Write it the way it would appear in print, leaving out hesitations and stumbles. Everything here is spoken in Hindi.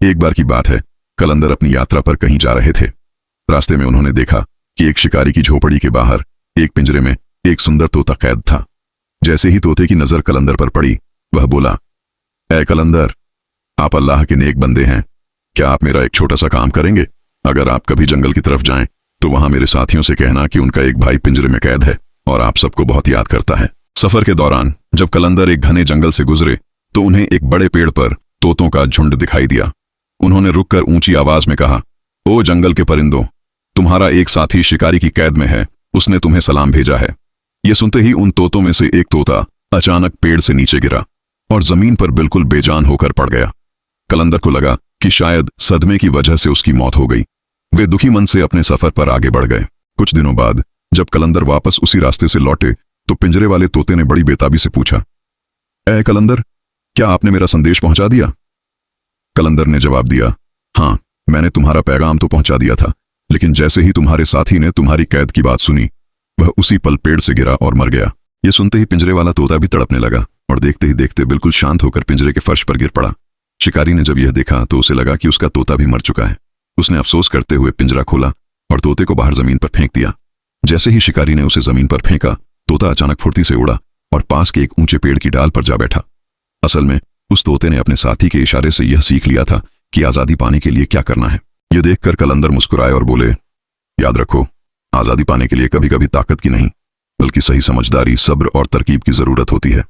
एक बार की बात है, कलंदर अपनी यात्रा पर कहीं जा रहे थे। रास्ते में उन्होंने देखा कि एक शिकारी की झोपड़ी के बाहर एक पिंजरे में एक सुंदर तोता कैद था। जैसे ही तोते की नजर कलंदर पर पड़ी, वह बोला, ऐ कलंदर, आप अल्लाह के नेक बंदे हैं, क्या आप मेरा एक छोटा सा काम करेंगे? अगर आप कभी जंगल की तरफ जाएं तो वहां मेरे साथियों से कहना कि उनका एक भाई पिंजरे में कैद है और आप सबको बहुत याद करता है। सफर के दौरान जब कलंदर एक घने जंगल से गुजरे तो उन्हें एक बड़े पेड़ पर तोतों का झुंड दिखाई दिया। उन्होंने रुककर ऊंची आवाज में कहा, ओ जंगल के परिंदों, तुम्हारा एक साथी शिकारी की कैद में है, उसने तुम्हें सलाम भेजा है। यह सुनते ही उन तोतों में से एक तोता अचानक पेड़ से नीचे गिरा और जमीन पर बिल्कुल बेजान होकर पड़ गया। कलंदर को लगा कि शायद सदमे की वजह से उसकी मौत हो गई। वे दुखी मन से अपने सफर पर आगे बढ़ गए। कुछ दिनों बाद जब कलंदर वापस उसी रास्ते से लौटे तो पिंजरे वाले तोते ने बड़ी बेताबी से पूछा, ऐ कलंदर, क्या आपने मेरा संदेश पहुंचा दिया? कलंदर ने जवाब दिया, हाँ, मैंने तुम्हारा पैगाम तो पहुंचा दिया था, लेकिन जैसे ही तुम्हारे साथी ने तुम्हारी कैद की बात सुनी, वह उसी पल पेड़ से गिरा और मर गया। यह सुनते ही पिंजरे वाला तोता भी तड़पने लगा और देखते ही देखते बिल्कुल शांत होकर पिंजरे के फर्श पर गिर पड़ा। शिकारी ने जब यह देखा तो उसे लगा कि उसका तोता भी मर चुका है। उसने अफसोस करते हुए पिंजरा खोला और तोते को बाहर जमीन पर फेंक दिया। जैसे ही शिकारी ने उसे जमीन पर फेंका, तोता अचानक फुर्ती से उड़ा और पास के एक ऊंचे पेड़ की डाल पर जा बैठा। असल में उस तोते ने अपने साथी के इशारे से यह सीख लिया था कि आजादी पाने के लिए क्या करना है। यह देखकर कलंदर मुस्कुराए और बोले, याद रखो, आजादी पाने के लिए कभी कभी ताकत की नहीं, बल्कि सही समझदारी, सब्र और तरकीब की जरूरत होती है।